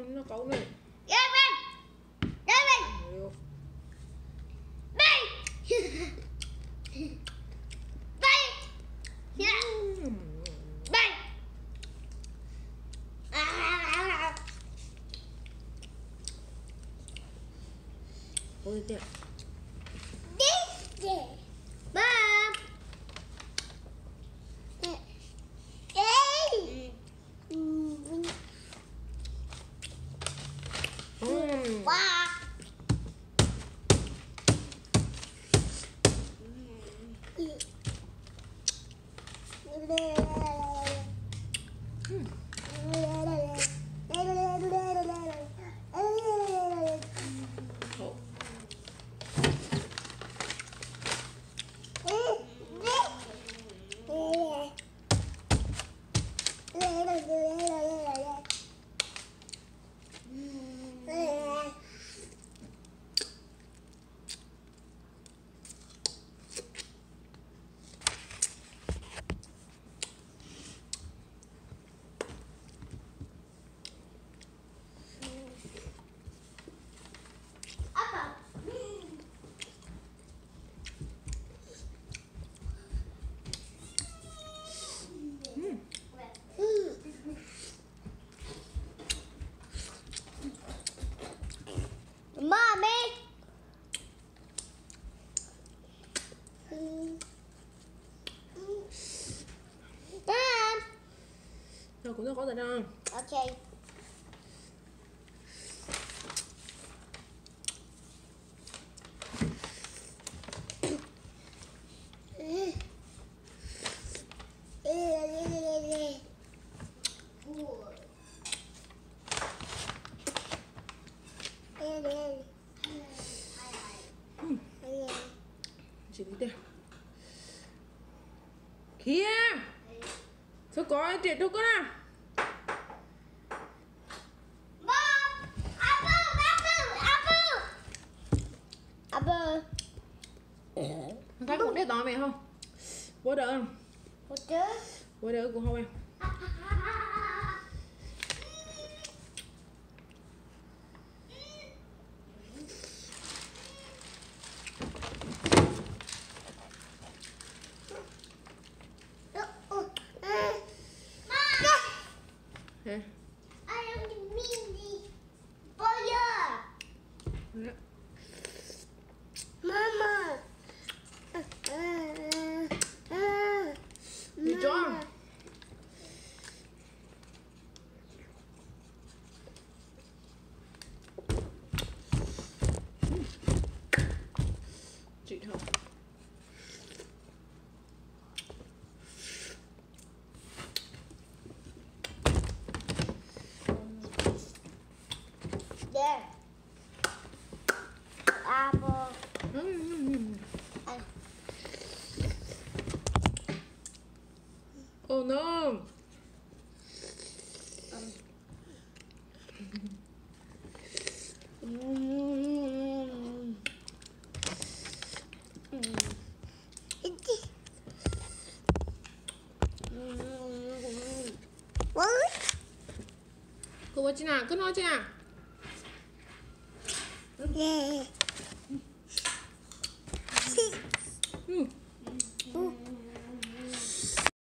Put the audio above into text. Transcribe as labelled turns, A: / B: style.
A: nó cậu này. Ôi kìa. Rồi cũng có rồi đâu.
B: Ok.
A: Chị đi đây. Kia. Sao có chuyện đâu có nào? Thấy cũng đeo to mẹ không? Bố đỡ không? Bố đỡ cũng không em? Hả?
B: Mama.
A: Đi cho. Chị thôi.
B: There. Apple.
A: Oh no. Cô nói chứ nào, cứ nói chứ nào.
B: Yeah.